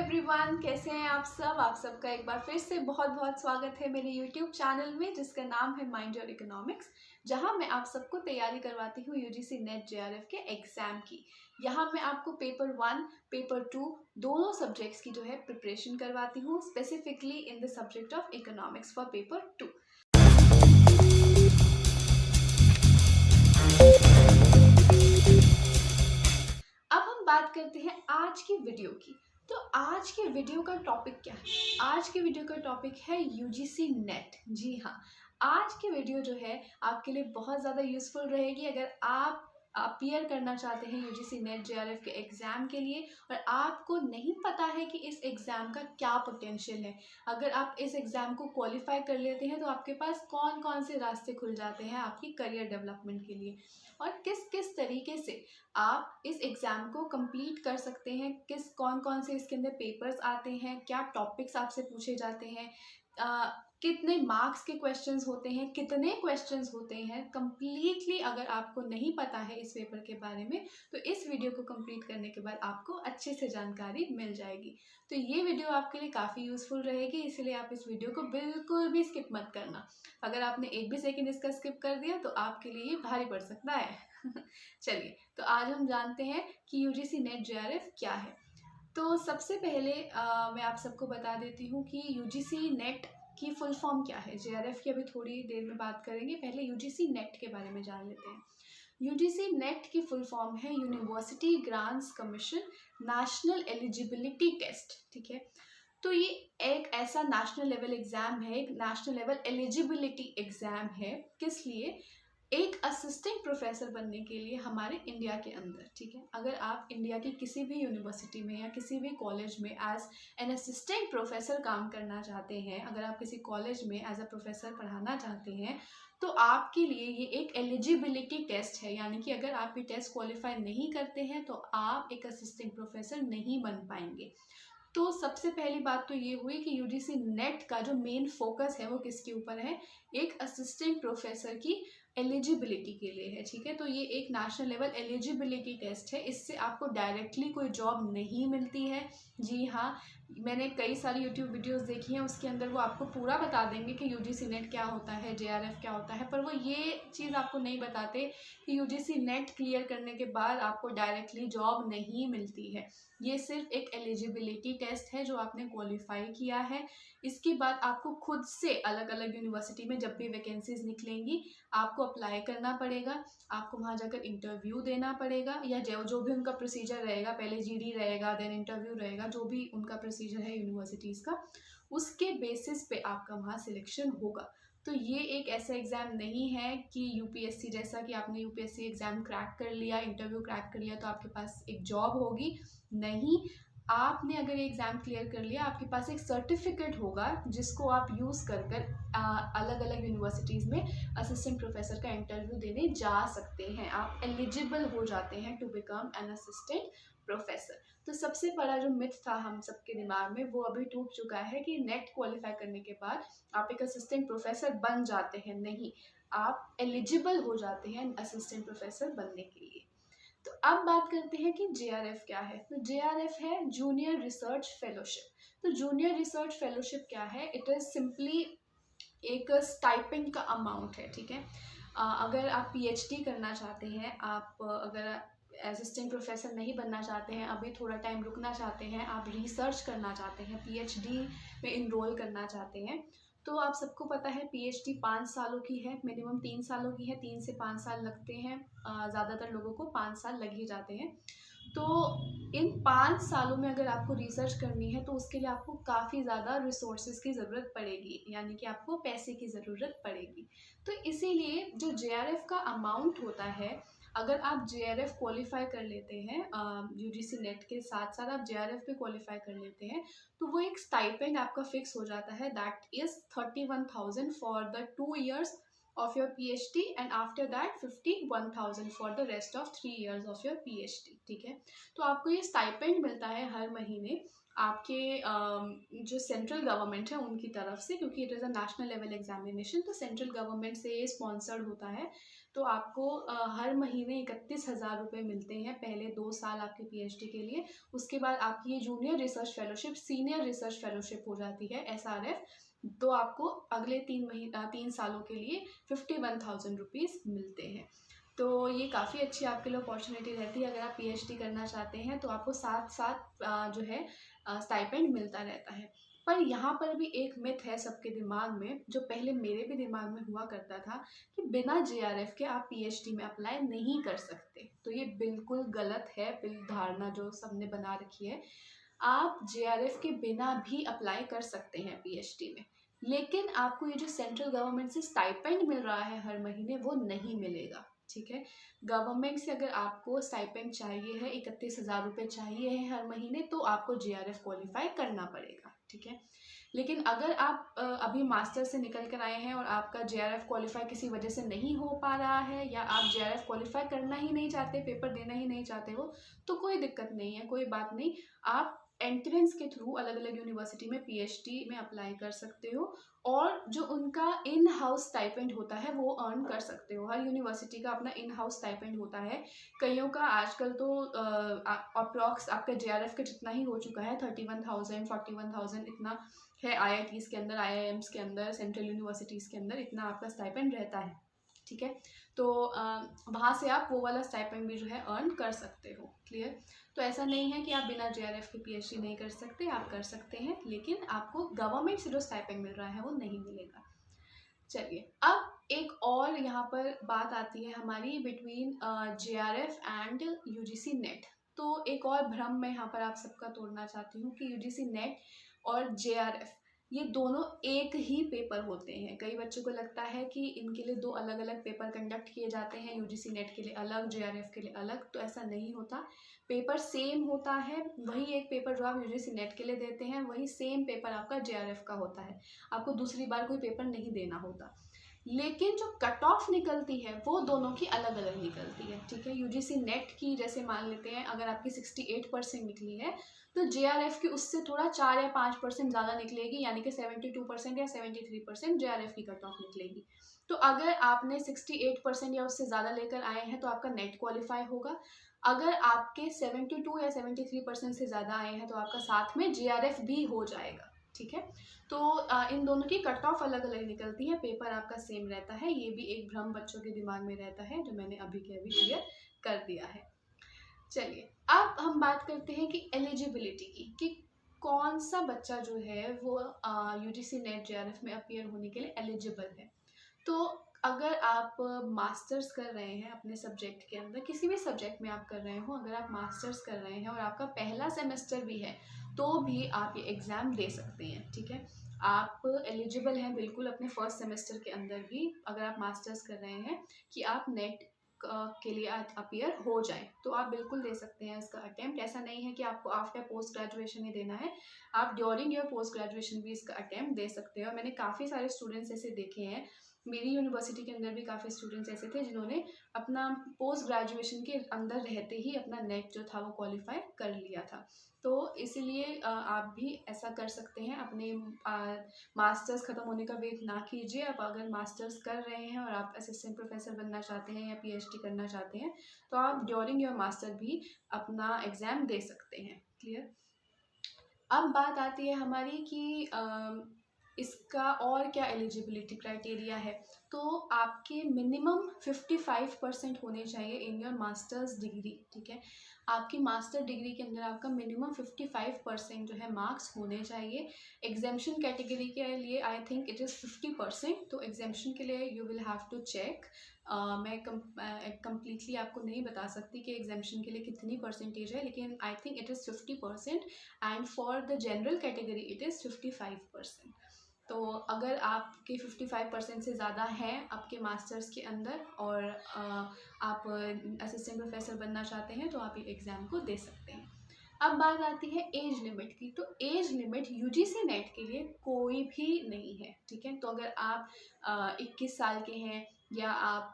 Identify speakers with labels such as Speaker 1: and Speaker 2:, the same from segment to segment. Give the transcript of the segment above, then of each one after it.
Speaker 1: Everyone, कैसे हैं आप सब। आप सबका एक बार फिर से बहुत बहुत स्वागत है मेरे यूट्यूब चैनल में, जिसका नाम है माइंड योर इकोनॉमिक्स, जहां मैं आप सबको तैयारी करवाती हूँ यूजीसी नेट जेआरएफ के एग्जाम की। यहां मैं आपको पेपर 1 पेपर 2 दोनों सब्जेक्ट्स की जो है प्रिपरेशन करवाती हूँ, specifically in the subject of economics for paper 2। अब हम बात करते हैं आज की वीडियो की। तो आज के वीडियो का टॉपिक क्या है? आज के वीडियो का टॉपिक है यूजीसी नेट। जी हाँ, आज की वीडियो जो है आपके लिए बहुत ज़्यादा यूजफुल रहेगी अगर आप अपीयर करना चाहते हैं यूजीसी नेट जेआरएफ के एग्ज़ाम के लिए और आपको नहीं पता है कि इस एग्ज़ाम का क्या पोटेंशियल है। अगर आप इस एग्ज़ाम को क्वालिफाई कर लेते हैं तो आपके पास कौन कौन से रास्ते खुल जाते हैं आपकी करियर डेवलपमेंट के लिए, और किस किस तरीके से आप इस एग्ज़ाम को कंप्लीट कर सकते हैं, कौन कौन से इसके अंदर पेपर्स आते हैं, क्या टॉपिक्स आपसे पूछे जाते हैं, कितने मार्क्स के क्वेश्चंस होते हैं, कितने क्वेश्चंस होते हैं। कंप्लीटली अगर आपको नहीं पता है इस पेपर के बारे में तो इस वीडियो को कंप्लीट करने के बाद आपको अच्छे से जानकारी मिल जाएगी। तो ये वीडियो आपके लिए काफ़ी यूज़फुल रहेगी, इसलिए आप इस वीडियो को बिल्कुल भी स्किप मत करना। अगर आपने एक भी सेकेंड इसका स्किप कर दिया तो आपके लिए भारी पड़ सकता है। चलिए, तो आज हम जानते हैं कि यूजीसी नेट जेआरएफ क्या है। तो सबसे पहले मैं आप सबको बता देती हूँ कि यूजीसी नेट की फुल फॉर्म क्या है। जेआरएफ की अभी थोड़ी देर में बात करेंगे, पहले यूजीसी नेट के बारे में जान लेते हैं। यूजीसी नेट की फुल फॉर्म है university grants commission national eligibility test. ठीक है, तो ये एक ऐसा नेशनल लेवल एग्जाम है, एक नेशनल लेवल एलिजिबिलिटी एग्जाम है। किस लिए? एक असिस्टेंट प्रोफेसर बनने के लिए हमारे इंडिया के अंदर। ठीक है, अगर आप इंडिया की किसी भी यूनिवर्सिटी में या किसी भी कॉलेज में एज एन असिस्टेंट प्रोफेसर काम करना चाहते हैं, अगर आप किसी कॉलेज में एज अ प्रोफेसर पढ़ाना चाहते हैं तो आपके लिए ये एक एलिजिबिलिटी टेस्ट है। यानी कि अगर आप ये टेस्ट क्वालिफाई नहीं करते हैं तो आप एक असिस्टेंट प्रोफेसर नहीं बन पाएंगे। तो सबसे पहली बात तो ये हुई कि यूजीसी नेट का जो मेन फोकस है वो किसके ऊपर है? एक असिस्टेंट प्रोफेसर की एलिजिबिलिटी के लिए है। ठीक है, तो ये एक नेशनल लेवल एलिजिबिलिटी टेस्ट है, इससे आपको डायरेक्टली कोई जॉब नहीं मिलती है। जी हाँ, मैंने कई सारी यूट्यूब वीडियोस देखी हैं, उसके अंदर वो आपको पूरा बता देंगे कि यूजीसी नेट क्या होता है, जेआरएफ क्या होता है, पर वो ये चीज़ आपको नहीं बताते कि यूजीसी नेट क्लियर करने के बाद आपको डायरेक्टली जॉब नहीं मिलती है। ये सिर्फ एक एलिजिबिलिटी टेस्ट है जो आपने क्वालिफाई किया है। इसके बाद आपको खुद से अलग अलग यूनिवर्सिटी में जब भी वैकेंसीज निकलेंगी आपको अप्लाई करना पड़ेगा, आपको वहाँ जाकर इंटरव्यू देना पड़ेगा, या जो भी उनका प्रोसीजर रहेगा, पहले जीडी रहेगा देन इंटरव्यू रहेगा, जो भी उनका प्रोसीजर है यूनिवर्सिटीज़ का, उसके बेसिस पे आपका वहाँ सिलेक्शन होगा। तो ये एक ऐसा एग्ज़ाम नहीं है कि यूपीएससी जैसा कि आपने यूपीएससी एग्ज़ाम क्रैक कर लिया, इंटरव्यू क्रैक कर लिया तो आपके पास एक जॉब होगी। नहीं, आपने अगर ये एग्ज़ाम क्लियर कर लिया आपके पास एक सर्टिफिकेट होगा जिसको आप यूज़ कर अलग अलग यूनिवर्सिटीज़ में असिस्टेंट प्रोफेसर का इंटरव्यू देने जा सकते हैं। आप एलिजिबल हो जाते हैं to become an assistant professor. तो सबसे बड़ा जो मिथ था हम सबके दिमाग में वो अभी टूट चुका है कि नेट क्वालिफाई करने के बाद आप एक असिस्टेंट प्रोफेसर बन जाते हैं। नहीं, आप एलिजिबल हो जाते हैं असिस्टेंट प्रोफेसर बनने के लिए। तो अब बात करते हैं कि जेआरएफ क्या है। तो जेआरएफ है जूनियर रिसर्च फेलोशिप। तो जूनियर रिसर्च फेलोशिप क्या है? इट इज़ सिंपली एक स्टाइपेंड का अमाउंट है। ठीक है, अगर आप पीएचडी करना चाहते हैं, आप अगर असिस्टेंट प्रोफेसर नहीं बनना चाहते हैं, अभी थोड़ा टाइम रुकना चाहते हैं, आप रिसर्च करना चाहते हैं, पीएचडी में इनरोल करना चाहते हैं, तो आप सबको पता है पीएचडी 5 सालों की है, मिनिमम 3 सालों की है, 3 से 5 साल लगते हैं, ज़्यादातर लोगों को 5 साल लग ही जाते हैं। तो इन 5 सालों में अगर आपको रिसर्च करनी है तो उसके लिए आपको काफ़ी ज़्यादा रिसोर्सेज की ज़रूरत पड़ेगी, यानी कि आपको पैसे की ज़रूरत पड़ेगी। तो इसीलिए जो जेआरएफ का अमाउंट होता है, अगर आप जेआरएफ क्वालिफाई कर लेते हैं, यूजीसी नेट के साथ साथ आप जेआरएफ भी क्वालिफाई कर लेते हैं, तो वो एक स्टाइपेंड आपका फिक्स हो जाता है, that is 31,000 for the 2 years of your PhD and after that 51,000 for the rest of 3 years of your PhD। ठीक है, तो आपको ये स्टाइपेंड मिलता है हर महीने आपके जो सेंट्रल गवर्नमेंट है उनकी तरफ से, क्योंकि it is a national level examination, तो सेंट्रल गवर्नमेंट से ये स्पॉन्सर्ड होता है। तो आपको हर महीने 31,000 रुपये मिलते हैं पहले 2 साल आपके पीएचडी के लिए। उसके बाद आपकी ये junior research fellowship senior research fellowship हो जाती है एसआरएफ, तो आपको अगले 3 सालों के लिए 51,000 रुपीज़ मिलते हैं। तो ये काफ़ी अच्छी आपके लिए अपॉर्चुनिटी रहती है। अगर आप पीएचडी करना चाहते हैं तो आपको साथ साथ जो है स्टाइपेंड मिलता रहता है। पर यहाँ पर भी एक मिथ है सबके दिमाग में, जो पहले मेरे भी दिमाग में हुआ करता था, कि बिना जेआरएफ के आप पीएचडी में अप्लाई नहीं कर सकते। तो ये बिल्कुल गलत है, धारणा जो सबने बना रखी है। आप जेआरएफ के बिना भी अप्लाई कर सकते हैं पीएचडी में, लेकिन आपको ये जो सेंट्रल गवर्नमेंट से स्टाइपेंड मिल रहा है हर महीने, वो नहीं मिलेगा। ठीक है, गवर्नमेंट से अगर आपको स्टाइपेंड चाहिए है, 31,000 रुपये चाहिए है हर महीने, तो आपको जेआरएफ क्वालिफाई करना पड़ेगा। ठीक है, लेकिन अगर आप अभी मास्टर से निकल कर आए हैं और आपका जेआरएफ क्वालिफाई किसी वजह से नहीं हो पा रहा है, या आप जेआरएफ क्वालिफाई करना ही नहीं चाहते, पेपर देना ही नहीं चाहते हो, तो कोई दिक्कत नहीं है, कोई बात नहीं। आप एंट्रेंस के थ्रू अलग अलग यूनिवर्सिटी में पीएचडी में अप्लाई कर सकते हो, और जो उनका इन हाउस स्टाइपेंड होता है वो अर्न कर सकते हो। हर यूनिवर्सिटी का अपना इन हाउस स्टाइपेंड होता है। कईयों का आजकल तो अप्रॉक्स आपका जेआरएफ का जितना ही हो चुका है, 31,000 41,000 इतना है। आईआईटीज़ के अंदर, आईआईएम्स के अंदर, सेंट्रल यूनिवर्सिटीज़ के अंदर इतना आपका स्टाइपेंड रहता है। ठीक है, तो वहाँ से आप वो वाला स्टाइपेंड भी जो है अर्न कर सकते हो। क्लियर? तो ऐसा नहीं है कि आप बिना जेआरएफ के पीएचडी नहीं कर सकते, आप कर सकते हैं, लेकिन आपको गवर्नमेंट से जो स्टाइपेंड मिल रहा है वो नहीं मिलेगा। चलिए, अब एक और यहाँ पर बात आती है हमारी between JRF and UGC net. तो एक और भ्रम मैं यहाँ पर आप सबका तोड़ना चाहती हूँ कि यूजीसी नेट और जेआरएफ ये दोनों एक ही पेपर होते हैं। कई बच्चों को लगता है कि इनके लिए दो अलग अलग पेपर कंडक्ट किए जाते हैं, यूजीसी नेट के लिए अलग, जेआरएफ के लिए अलग। तो ऐसा नहीं होता, पेपर सेम होता है। वही एक पेपर जो आप यूजीसी नेट के लिए देते हैं, वही सेम पेपर आपका जेआरएफ का होता है। आपको दूसरी बार कोई पेपर नहीं देना होता, लेकिन जो कट ऑफ निकलती है वो दोनों की अलग अलग निकलती है। ठीक है, यूजीसी नेट की जैसे मान लेते हैं अगर आपकी 68% निकली है, तो जेआरएफ की उससे थोड़ा 4 या 5% ज़्यादा निकलेगी, यानी कि 72% या 73% जेआरएफ की कट ऑफ निकलेगी। तो अगर आपने 68% या उससे ज़्यादा लेकर आए हैं तो आपका नेट क्वालिफाई होगा। अगर आपके 72 या 73% से ज़्यादा आए हैं तो आपका साथ में जेआरएफ भी हो जाएगा। ठीक है, तो इन दोनों की कट ऑफ अलग अलग निकलती है, पेपर आपका सेम रहता है। ये भी एक भ्रम बच्चों के दिमाग में रहता है, जो मैंने अभी के अभी क्लियर कर दिया है। चलिए, अब हम बात करते हैं कि एलिजिबिलिटी की, कि कौन सा बच्चा जो है वो यूजीसी नेट जेआरएफ में अपीयर होने के लिए एलिजिबल है। तो अगर आप मास्टर्स कर रहे हैं अपने सब्जेक्ट के अंदर, किसी भी सब्जेक्ट में आप कर रहे हो, अगर आप मास्टर्स कर रहे हैं और आपका पहला सेमेस्टर भी है, तो भी आप ये एग्ज़ाम दे सकते हैं। ठीक है, आप एलिजिबल हैं बिल्कुल अपने फर्स्ट सेमेस्टर के अंदर भी, अगर आप मास्टर्स कर रहे हैं, कि आप नेट के लिए अपीयर हो जाए, तो आप बिल्कुल दे सकते हैं इसका अटेम्प्ट। ऐसा नहीं है कि आपको आफ्टर पोस्ट ग्रेजुएशन ही देना है, आप ड्यूरिंग योर पोस्ट ग्रेजुएशन भी इसका अटेम्प्ट दे सकते हो। मैंने काफ़ी सारे स्टूडेंट्स ऐसे देखे हैं, मेरी यूनिवर्सिटी के अंदर भी काफ़ी स्टूडेंट्स ऐसे थे जिन्होंने अपना पोस्ट ग्रेजुएशन के अंदर रहते ही अपना नेट जो था वो क्वालिफाई कर लिया था। तो इसीलिए आप भी ऐसा कर सकते हैं। अपने मास्टर्स ख़त्म होने का वेट ना कीजिए। आप अगर मास्टर्स कर रहे हैं और आप असिस्टेंट प्रोफेसर बनना चाहते हैं या पीएचडी करना चाहते हैं, तो आप ड्यूरिंग योर मास्टर भी अपना एग्ज़ाम दे सकते हैं। क्लियर? अब बात आती है हमारी कि इसका और क्या एलिजिबिलिटी क्राइटेरिया है। तो आपके मिनिमम 55% होने चाहिए इन योर मास्टर्स डिग्री। ठीक है, आपकी मास्टर डिग्री के अंदर आपका मिनिमम 55% जो है मार्क्स होने चाहिए। एग्जाम्शन कैटेगरी के लिए आई थिंक इट इज़ 50%, तो एग्जाम्शन के लिए you will have to check. मैं कम्प्लीटली आपको नहीं बता सकती कि एग्जाम्शन के लिए कितनी परसेंटेज है, लेकिन I think it is 50%, and for the general category it is 55%। तो अगर आपके 55% से ज़्यादा हैं आपके मास्टर्स के अंदर और आप असिस्टेंट प्रोफेसर बनना चाहते हैं, तो आप ये एग्ज़ाम को दे सकते हैं। अब बात आती है एज लिमिट की। तो एज लिमिट यूजीसी नेट के लिए कोई भी नहीं है। ठीक है, तो अगर आप 21 साल के हैं, या आप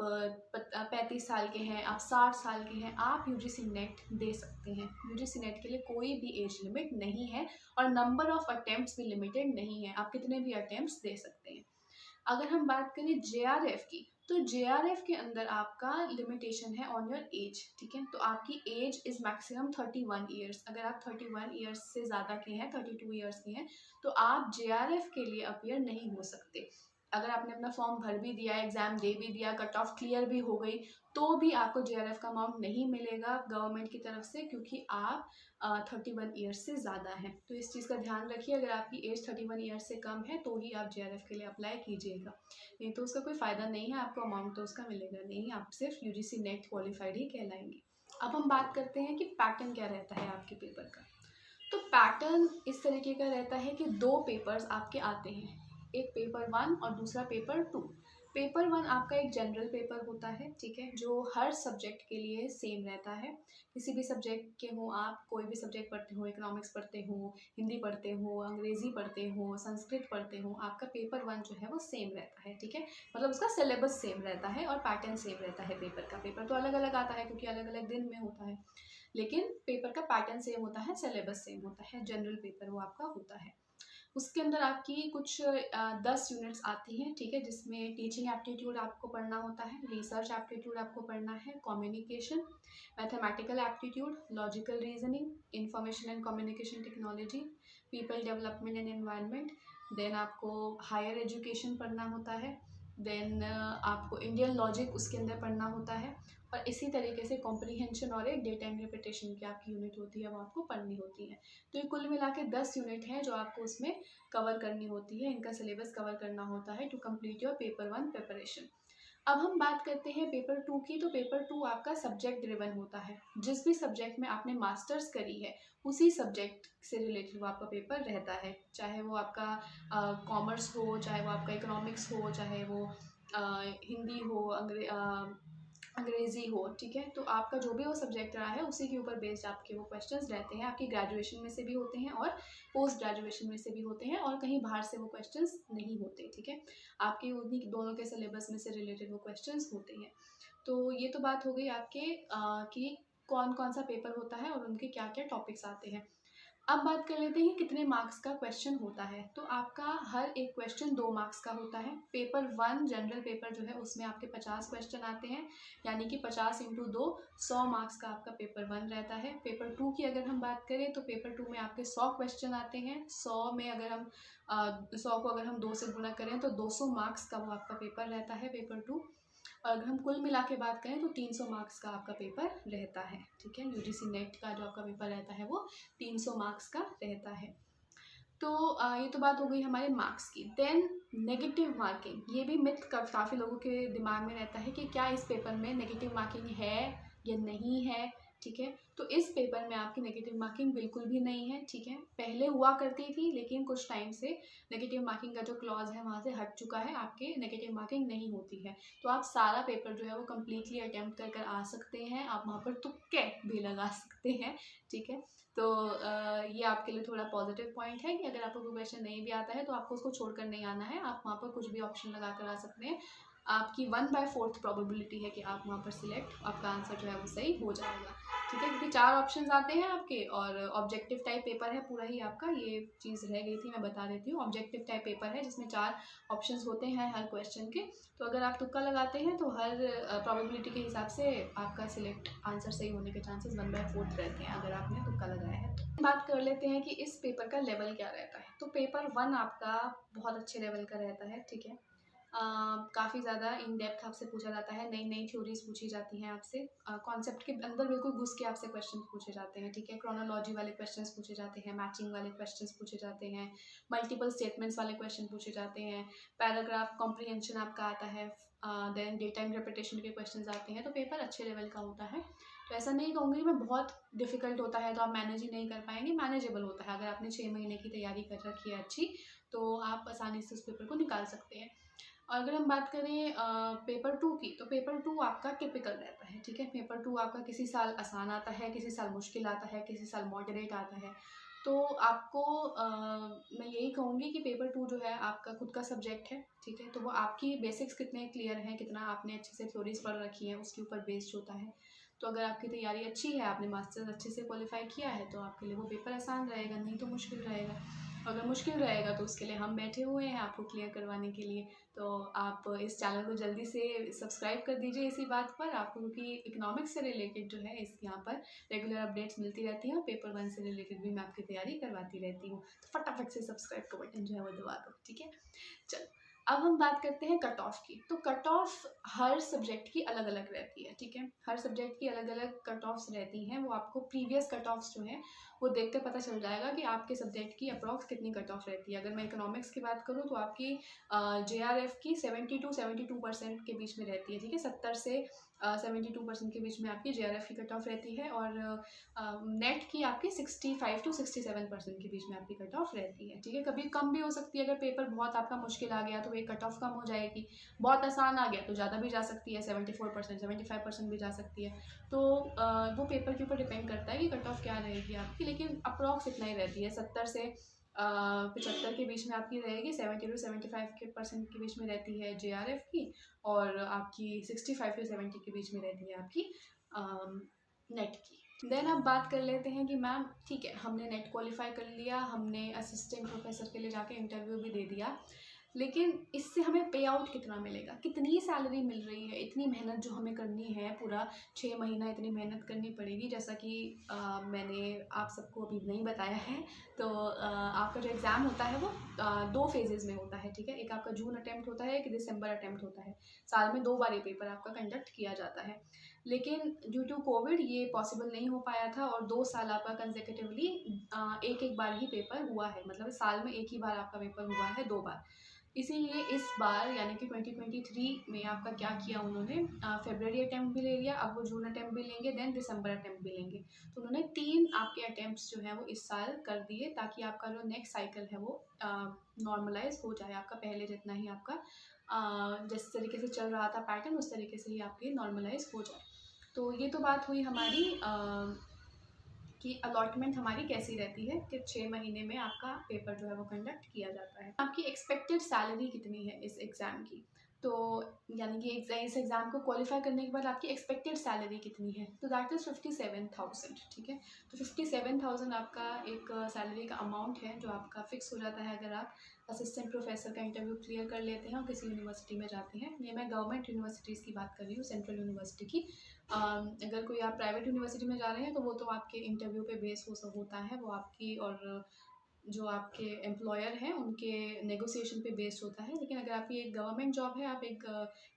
Speaker 1: 35 साल के हैं, आप 60 साल के हैं, आप यूजीसी नेट दे सकते हैं। यूजीसी नेट के लिए कोई भी एज लिमिट नहीं है, और नंबर ऑफ़ अटैम्प्ट्स भी लिमिटेड नहीं है, आप कितने भी अटैम्प्ट्स दे सकते हैं। अगर हम बात करें जेआरएफ की, तो JRF के अंदर आपका लिमिटेशन है ऑन योर एज, ठीक है। तो आपकी एज इज़ मैक्सिमम 31 ईयर्स। अगर आप 31 ईयर्स से ज़्यादा के हैं, 32 ईयर्स के हैं, तो आप JRF के लिए अपीयर नहीं हो सकते। अगर आपने अपना फॉर्म भर भी दिया, एग्ज़ाम दे भी दिया, कट ऑफ क्लियर भी हो गई, तो भी आपको JRF का अमाउंट नहीं मिलेगा गवर्नमेंट की तरफ से, क्योंकि आप 31 ईयर्स से ज़्यादा हैं। तो इस चीज़ का ध्यान रखिए, अगर आपकी एज 31 ईयर्स से कम है तो ही आप JRF के लिए अप्लाई कीजिएगा, नहीं तो उसका कोई फ़ायदा नहीं है, आपको अमाउंट तो उसका मिलेगा नहीं, आप सिर्फ UGC नेट क्वालिफाइड ही कहलाएंगे। अब हम बात करते हैं कि पैटर्न क्या रहता है आपके पेपर का। तो पैटर्न इस तरीके का रहता है कि 2 पेपर्स आपके आते हैं, एक पेपर 1 और दूसरा पेपर 2। पेपर 1 आपका एक जनरल पेपर होता है, ठीक है, जो हर सब्जेक्ट के लिए सेम रहता है। किसी भी सब्जेक्ट के हो, आप कोई भी सब्जेक्ट पढ़ते हो, इकोनॉमिक्स पढ़ते हो, हिंदी पढ़ते हो, अंग्रेज़ी पढ़ते हो, संस्कृत पढ़ते हो, आपका पेपर 1 जो है वो सेम रहता है, ठीक है। मतलब उसका सिलेबस सेम रहता है और पैटर्न सेम रहता है पेपर का। पेपर तो अलग अलग आता है क्योंकि अलग अलग दिन में होता है, लेकिन पेपर का पैटर्न सेम होता है, सिलेबस सेम होता है, जनरल पेपर वो आपका होता है। उसके अंदर आपकी कुछ 10 यूनिट्स आती हैं, ठीक है, जिसमें टीचिंग एप्टीट्यूड आपको पढ़ना होता है, रिसर्च एप्टीट्यूड आपको पढ़ना है, communication, mathematical aptitude, logical reasoning, information and communication technology, people development and environment. Then आपको हायर एजुकेशन पढ़ना होता है, देन आपको इंडियन लॉजिक उसके अंदर पढ़ना होता है, और इसी तरीके से कॉम्प्रीहेंशन और एक डेटा इंटरप्रिटेशन की आपकी यूनिट होती है, वो आपको पढ़नी होती है। तो ये कुल मिला के 10 यूनिट हैं जो आपको उसमें कवर करनी होती है, इनका सिलेबस कवर करना होता है to complete your paper 1 preparation. अब हम बात करते हैं पेपर 2 की। तो पेपर 2 आपका सब्जेक्ट ड्रिवन होता है, जिस भी सब्जेक्ट में आपने मास्टर्स करी है उसी सब्जेक्ट से रिलेटेड वो आपका पेपर रहता है, चाहे वो आपका कॉमर्स हो, चाहे वो आपका इकोनॉमिक्स हो, चाहे वो हिंदी हो, अंग्रेज़ी हो, ठीक है। तो आपका जो भी वो सब्जेक्ट रहा है उसी के ऊपर बेस्ड आपके वो क्वेश्चंस रहते हैं। आपकी ग्रेजुएशन में से भी होते हैं और पोस्ट ग्रेजुएशन में से भी होते हैं, और कहीं बाहर से वो क्वेश्चंस नहीं होते, ठीक है। आपके उन्हीं दोनों के सिलेबस में से रिलेटेड वो क्वेश्चंस होते हैं। तो ये तो बात हो गई आपके कि कौन कौन सा पेपर होता है और उनके क्या क्या टॉपिक्स आते हैं। अब बात कर लेते हैं कितने मार्क्स का क्वेश्चन होता है। तो आपका हर एक क्वेश्चन 2 मार्क्स का होता है। पेपर 1 जनरल पेपर जो है उसमें आपके 50 क्वेश्चन आते हैं, यानी कि 50 इंटू 2 100 मार्क्स का आपका पेपर 1 रहता है। पेपर 2 की अगर हम बात करें तो पेपर 2 में आपके 100 क्वेश्चन आते हैं। 100 में अगर हम 100 को अगर हम 2 से गुणा करें तो 200 मार्क्स का वो आपका पेपर रहता है पेपर 2। और अगर हम कुल मिला के बात करें तो 300 मार्क्स का आपका पेपर रहता है, ठीक है। UGC नेट का जो आपका पेपर रहता है वो 300 मार्क्स का रहता है। तो ये तो बात हो गई हमारे मार्क्स की। देन नेगेटिव मार्किंग, ये भी मिथ काफ़ी लोगों के दिमाग में रहता है कि क्या इस पेपर में नेगेटिव मार्किंग है या नहीं है, ठीक है। तो इस पेपर में आपकी नेगेटिव मार्किंग बिल्कुल भी नहीं है, ठीक है। पहले हुआ करती थी, लेकिन कुछ टाइम से नेगेटिव मार्किंग का जो क्लॉज है वहाँ से हट चुका है, आपके नेगेटिव मार्किंग नहीं होती है। तो आप सारा पेपर जो है वो कम्प्लीटली अटैम्प्ट कर आ सकते हैं, आप वहाँ पर तुक्के भी लगा सकते हैं, ठीक है। तो ये आपके लिए थोड़ा पॉजिटिव पॉइंट है कि अगर आपको कोई क्वेश्चन नहीं भी आता है तो आपको उसको छोड़कर नहीं आना है, आप वहाँ पर कुछ भी ऑप्शन लगा कर आ सकते हैं। आपकी 1/4 प्रोबेबिलिटी है कि आप वहाँ पर सिलेक्ट, आपका आंसर जो है वो सही हो जाएगा, ठीक है। क्योंकि 4 ऑप्शंस आते हैं आपके, और ऑब्जेक्टिव टाइप पेपर है पूरा ही आपका। ये चीज़ रह गई थी, मैं बता देती हूँ। ऑब्जेक्टिव टाइप पेपर है जिसमें 4 ऑप्शंस होते हैं हर क्वेश्चन के। तो अगर आप तुक्का लगाते हैं तो हर प्रोबेबिलिटी के हिसाब से आपका सिलेक्ट आंसर सही होने के चांसेस 1/4 रहते हैं अगर आपने तुक्का लगाया है तो। बात कर लेते हैं कि इस पेपर का लेवल क्या रहता है। तो पेपर 1 आपका बहुत अच्छे लेवल का रहता है, ठीक है। काफ़ी ज़्यादा इन डेप्थ आपसे पूछा जाता है, नई नई थ्योरीज पूछी जाती हैं आपसे, कॉन्सेप्ट के अंदर बिल्कुल घुस के आपसे क्वेश्चन पूछे जाते हैं, ठीक है। क्रोनोलॉजी वाले क्वेश्चंस पूछे जाते हैं, मैचिंग वाले क्वेश्चंस पूछे जाते हैं, मल्टीपल स्टेटमेंट्स वाले क्वेश्चन पूछे जाते हैं, पैराग्राफ कॉम्प्रीहेंशन आपका आता है, देन डेटा इंटरप्रिटेशन के क्वेश्चन आते हैं। तो पेपर अच्छे लेवल का होता है। तो ऐसा नहीं कहूँगी मैं बहुत डिफ़िकल्ट होता है तो आप मैनेज ही नहीं कर पाएंगे, मैनेजेबल होता है। अगर आपने 6 महीने की तैयारी कर रखी है अच्छी, तो आप आसानी से उस पेपर को निकाल सकते हैं। और अगर हम बात करें पेपर 2 की, तो पेपर 2 आपका टिपिकल रहता है, ठीक है। पेपर 2 आपका किसी साल आसान आता है, किसी साल मुश्किल आता है, किसी साल मॉडरेट आता है। तो आपको मैं यही कहूँगी कि पेपर 2 जो है आपका खुद का सब्जेक्ट है, ठीक है। तो वो आपकी बेसिक्स कितने क्लियर हैं, कितना आपने अच्छे से थ्योरीज पढ़ रखी हैं, उसके ऊपर बेस्ड होता है। तो अगर आपकी तैयारी अच्छी है, आपने मास्टर्स अच्छे से क्वालिफाई किया है, तो आपके लिए वो पेपर आसान रहेगा, नहीं तो मुश्किल रहेगा। अगर मुश्किल रहेगा तो उसके लिए हम बैठे हुए हैं आपको क्लियर करवाने के लिए। तो आप इस चैनल को जल्दी से सब्सक्राइब कर दीजिए इसी बात पर आपको, क्योंकि इकोनॉमिक्स से रिलेटेड जो है इस यहाँ पर रेगुलर अपडेट्स मिलती रहती हैं और पेपर 1 से रिलेटेड भी मैं आपकी तैयारी करवाती रहती हूँ। तो फटाफट से सब्सक्राइब का बटन जो है वो दबा दो, ठीक है। चलो अब हम बात करते हैं कट ऑफ की। तो कट ऑफ हर सब्जेक्ट की अलग अलग रहती है, ठीक है। हर सब्जेक्ट की अलग अलग कट ऑफ्स रहती हैं। वो आपको प्रीवियस कट ऑफ्स जो हैं वो देख कर पता चल जाएगा कि आपके सब्जेक्ट की अप्रॉक्स कितनी कट ऑफ रहती है। अगर मैं इकोनॉमिक्स की बात करूँ तो आपकी JRF की 72% के बीच में रहती है, ठीक है। 70 से 72% के बीच में आपकी JRF की कट ऑफ रहती है, और नेट की आपकी 65 to 67% के बीच में आपकी कट ऑफ रहती है, ठीक है। कभी कम भी हो सकती है, अगर पेपर बहुत आपका मुश्किल आ गया तो एक कट ऑफ कम हो जाएगी। बहुत आसान आ गया तो ज़्यादा भी जा सकती है, 74% 75% भी जा सकती है। तो वो पेपर के ऊपर डिपेंड करता है कि कट ऑफ क्या रहेगी आपकी, लेकिन अप्रॉक्स इतना ही रहती है। 70 से 75 के बीच में आपकी रहेगी, 70 to 75% के बीच में रहती है JRF की, और आपकी 65 to 70 के बीच में रहती है आपकी नेट की। देन अब बात कर लेते हैं कि मैम ठीक है, हमने नेट क्वालिफाई कर लिया, हमने असिस्टेंट प्रोफेसर के लिए जाके इंटरव्यू भी दे दिया, लेकिन इससे हमें पे आउट कितना मिलेगा, कितनी सैलरी मिल रही है, इतनी मेहनत जो हमें करनी है, पूरा 6 महीना इतनी मेहनत करनी पड़ेगी। जैसा कि मैंने आप सबको अभी नहीं बताया है, तो आपका जो एग्ज़ाम होता है वो 2 फेजेज़ में होता है, ठीक है। एक आपका जून अटैम्प्ट होता है, एक दिसंबर अटैम्प्ट होता है। साल में 2 बार ये पेपर आपका कंडक्ट किया जाता है, लेकिन ड्यू टू कोविड ये पॉसिबल नहीं हो पाया था, और 2 साल आपका कंसेक्यूटिवली एक बार ही पेपर हुआ है, मतलब साल में एक ही बार आपका पेपर हुआ है, 2 बार। इसीलिए इस बार यानी कि 2023 में आपका क्या किया उन्होंने, फरवरी अटैम्प्ट भी ले लिया, अब वो जून अटैम्प्ट भी लेंगे, देन दिसंबर अटैम्प्ट भी लेंगे। तो उन्होंने 3 आपके अटैम्प्ट्स जो हैं वो इस साल कर दिए, ताकि आपका जो नेक्स्ट साइकिल है वो नॉर्मलाइज हो जाए, आपका पहले जितना ही आपका जिस तरीके से चल रहा था पैटर्न, उस तरीके से ही आपकी नॉर्मलाइज हो जाए। तो ये तो बात हुई हमारी कि अलॉटमेंट हमारी कैसी रहती है, कि 6 महीने में आपका पेपर जो है वो कंडक्ट किया जाता है। आपकी एक्सपेक्टेड सैलरी कितनी है इस एग्ज़ाम की, तो यानी कि इस एग्ज़ाम को क्वालिफाई करने के बाद आपकी एक्सपेक्टेड सैलरी कितनी है, तो दैट इज़ 57,000, ठीक है। तो 57,000 आपका एक सैलरी का अमाउंट है जो आपका फिक्स हो जाता है अगर आप असिस्टेंट प्रोफेसर का इंटरव्यू क्लियर कर लेते हैं और किसी यूनिवर्सिटी में जाते हैं। ये मैं गवर्नमेंट यूनिवर्सिटीज़ की बात कर रही हूँ, सेंट्रल यूनिवर्सिटी की। अगर कोई आप प्राइवेट यूनिवर्सिटी में जा रहे हैं तो वो तो आपके इंटरव्यू पे बेस होता है, वो आपकी और जो आपके एम्प्लॉयर हैं उनके नेगोशिएशन पे बेस्ड होता है। लेकिन अगर आपकी एक गवर्नमेंट जॉब है, आप एक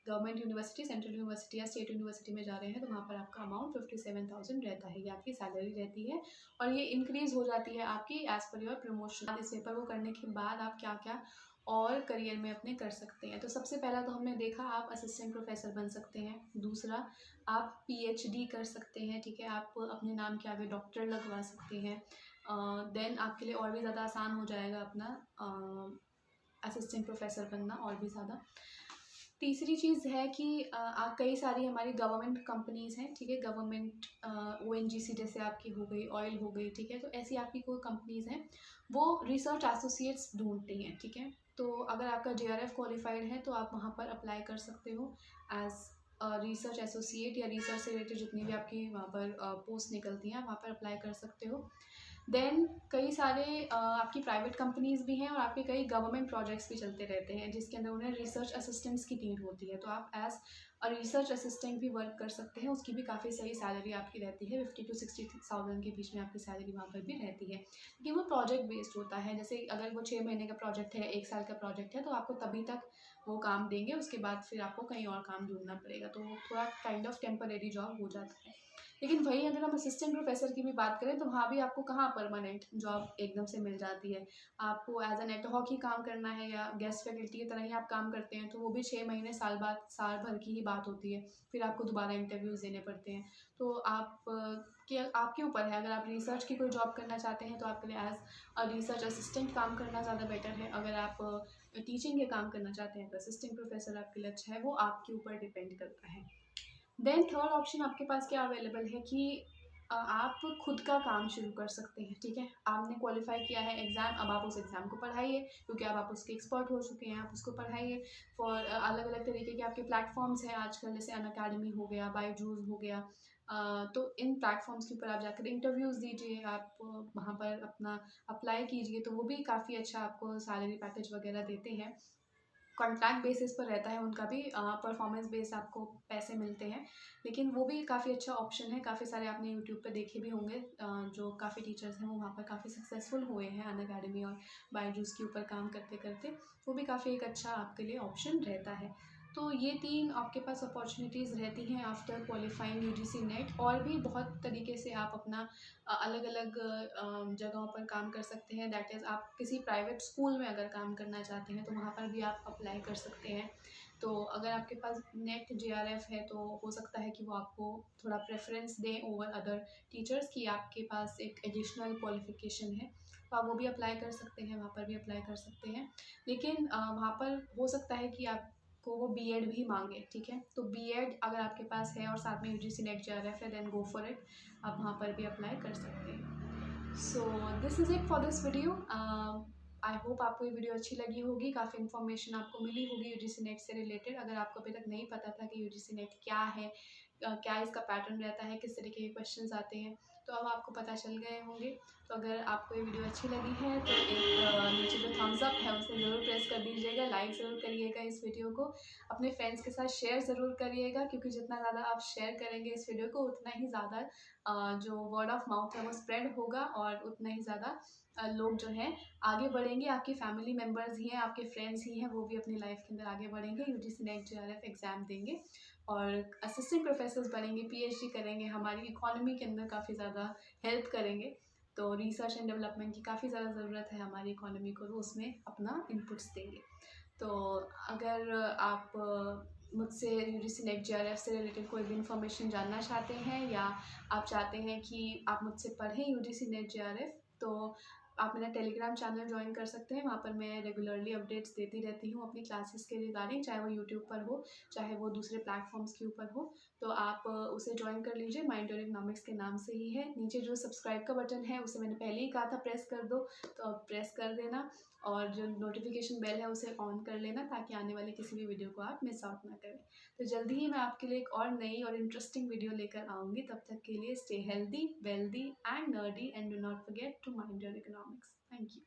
Speaker 1: गवर्नमेंट यूनिवर्सिटी, सेंट्रल यूनिवर्सिटी या स्टेट यूनिवर्सिटी में जा रहे हैं, तो वहाँ पर आपका अमाउंट 57,000 रहता है, ये आपकी सैलरी रहती है, और ये इंक्रीज़ हो जाती है आपकी एज़ पर योर प्रमोशन। इस पेपर को करने के बाद आप क्या क्या और करियर में अपने कर सकते हैं। तो सबसे पहला तो हमने देखा आप असिस्टेंट प्रोफेसर बन सकते हैं, दूसरा आप PhD कर सकते हैं, ठीक है। आप अपने नाम के आगे डॉक्टर लगवा सकते हैं, देन आपके लिए और भी ज़्यादा आसान हो जाएगा अपना असिस्टेंट प्रोफेसर बनना और भी ज़्यादा। तीसरी चीज़ है कि कई सारी हमारी गवर्नमेंट कंपनीज़ हैं, ठीक है। गवर्नमेंट ONGC जैसे आपकी हो गई, ऑयल हो गई, ठीक है। तो ऐसी आपकी कोई कंपनीज़ हैं, वो रिसर्च एसोसिएट्स ढूंढती हैं, ठीक है। तो अगर आपका JRF क्वालिफाइड है तो आप वहाँ पर अप्लाई कर सकते हो एज रिसर्च एसोसिएट, या रिसर्च से रिलेटेड जितनी भी आपकी वहाँ पर पोस्ट निकलती हैं वहाँ पर अप्लाई कर सकते हो। देन कई सारे आपकी प्राइवेट कंपनीज़ भी हैं, और आपके कई गवर्नमेंट प्रोजेक्ट्स भी चलते रहते हैं जिसके अंदर उन्हें रिसर्च असिस्टेंट्स की नीड होती है, तो आप एज रिसर्च असिस्टेंट भी वर्क कर सकते हैं। उसकी भी काफ़ी सही सैलरी आपकी रहती है, 50 to 60,000 के बीच में आपकी सैलरी वहाँ पर भी रहती है, क्योंकि वो प्रोजेक्ट बेस्ड होता है। जैसे अगर वो 6 महीने का प्रोजेक्ट है, 1 साल का प्रोजेक्ट है, तो आपको तभी तक वो काम देंगे, उसके बाद फिर आपको कहीं और काम ढूंढना पड़ेगा, तो वो थोड़ा काइंड ऑफ टेम्परेरी जॉब हो जाता है। लेकिन वहीं अगर हम असिस्टेंट प्रोफेसर की भी बात करें तो वहाँ भी आपको कहाँ परमानेंट जॉब एकदम से मिल जाती है। आपको एज एन एडहॉक ही काम करना है, या गेस्ट फैकल्टी की तरह ही आप काम करते हैं, तो वो भी 6 महीने साल भर की ही बात होती है, फिर आपको दोबारा इंटरव्यूज़ देने पड़ते हैं। तो आपके ऊपर है, अगर आप रिसर्च की कोई जॉब करना चाहते हैं तो आपके लिए एज अ रिसर्च असिस्टेंट काम करना ज़्यादा बेटर है। अगर आप टीचिंग के काम करना चाहते हैं तो असिस्टेंट प्रोफेसर आपके लिए अच्छा है, वो आपके ऊपर डिपेंड करता है। देन थर्ड ऑप्शन आपके पास क्या अवेलेबल है कि आप खुद का काम शुरू कर सकते हैं, ठीक है। आपने क्वालिफाई किया है एग्ज़ाम, अब आप उस एग्ज़ाम को पढ़ाइए, क्योंकि अब आप उसके एक्सपर्ट हो चुके हैं, आप उसको पढ़ाइए। फॉर अलग अलग तरीके के आपके प्लेटफॉर्म्स हैं आजकल, जैसे अनअकैडमी हो गया, बायजूस हो गया, तो इन प्लेटफॉर्म्स के ऊपर आप जाकर इंटरव्यूज़ दीजिए, आप वहाँ पर अपना अप्लाई कीजिए, तो वो भी काफ़ी अच्छा आपको सैलरी पैकेज वगैरह देते हैं। कॉन्ट्रैक्ट बेसिस पर रहता है उनका भी, परफॉर्मेंस बेस आपको पैसे मिलते हैं, लेकिन वो भी काफ़ी अच्छा ऑप्शन है। काफ़ी सारे आपने यूट्यूब पे देखे भी होंगे, जो काफ़ी टीचर्स हैं वो वहाँ पर काफ़ी सक्सेसफुल हुए हैं अनअकैडमी और बायजूस के ऊपर काम करते करते। वो भी काफ़ी एक अच्छा आपके लिए ऑप्शन रहता है। तो ये 3 आपके पास अपॉर्चुनिटीज़ रहती हैं आफ्टर क्वालिफाइंग यूजीसी नेट। और भी बहुत तरीके से आप अपना अलग अलग जगहों पर काम कर सकते हैं। दैट इज़, आप किसी प्राइवेट स्कूल में अगर काम करना चाहते हैं तो वहाँ पर भी आप अप्लाई कर सकते हैं। तो अगर आपके पास नेट जेआरएफ है तो हो सकता है कि वो आपको थोड़ा प्रेफरेंस दें ओवर अदर टीचर्स, कि आपके पास एक एडिशनल क्वालिफिकेशन है, तो आप वो भी अप्लाई कर सकते हैं, वहाँ पर भी अप्लाई कर सकते हैं। लेकिन वहाँ पर हो सकता है कि आपको वो बीएड भी मांगे, ठीक है। तो बीएड अगर आपके पास है और साथ में यूजीसी नेट जेआरएफ है, देन गो फॉर इट, आप वहाँ पर भी अप्लाई कर सकते हैं। So this is it for this video. I hope आपको ये वीडियो अच्छी लगी होगी, काफ़ी इन्फॉर्मेशन आपको मिली होगी यूजीसी नेट से रिलेटेड। अगर आपको अभी तक नहीं पता था कि यूजीसी नेट क्या है, क्या इसका पैटर्न रहता है, किस तरीके के क्वेश्चंस आते हैं, तो अब आपको पता चल गए होंगे। तो अगर आपको ये वीडियो अच्छी लगी है तो एक नीचे जो थम्स अप है उसे ज़रूर प्रेस कर दीजिएगा, लाइक ज़रूर करिएगा इस वीडियो को, अपने फ्रेंड्स के साथ शेयर ज़रूर करिएगा, क्योंकि जितना ज़्यादा आप शेयर करेंगे इस वीडियो को उतना ही ज़्यादा जो वर्ड ऑफ माउथ है वो स्प्रेड होगा, और उतना ही ज़्यादा लोग जो हैं आगे बढ़ेंगे। आपके फैमिली मेम्बर्स ही हैं, आपके फ्रेंड्स ही हैं, वो भी अपनी लाइफ के अंदर आगे बढ़ेंगे, यूजीसी नेट जेआरएफ एग्ज़ाम देंगे और असिस्टेंट प्रोफेसर्स बनेंगे, पीएचडी करेंगे, हमारी इकोनॉमी के अंदर काफ़ी ज़्यादा हेल्प करेंगे। तो रिसर्च एंड डेवलपमेंट की काफ़ी ज़्यादा ज़रूरत है हमारी इकोनॉमी को, तो उसमें अपना इनपुट्स देंगे। तो अगर आप मुझसे यूजीसी नेट जेआरएफ से रिलेटेड कोई भी इन्फॉर्मेशन जानना चाहते हैं, या आप चाहते हैं कि आप मुझसे पढ़ें यूजीसी नेट जेआरएफ, तो आप मेरा टेलीग्राम चैनल ज्वाइन कर सकते हैं। वहाँ पर मैं रेगुलरली अपडेट्स देती रहती हूँ अपनी क्लासेस के रिगार्डिंग, चाहे वो यूट्यूब पर हो, चाहे वो दूसरे प्लेटफॉर्म्स के ऊपर हो। तो आप उसे ज्वाइन कर लीजिए, माइंड योर इकोनॉमिक्स के नाम से ही है। नीचे जो सब्सक्राइब का बटन है उसे मैंने पहले ही कहा था प्रेस कर दो, तो अब प्रेस कर देना, और जो नोटिफिकेशन बेल है उसे ऑन कर लेना, ताकि आने वाले किसी भी वीडियो को आप मिस आउट ना करें। तो जल्दी ही मैं आपके लिए एक और नई और इंटरेस्टिंग वीडियो लेकर आऊँगी। तब तक के लिए stay healthy, wealthy and nerdy, and do not forget to mind your economics. Thank you.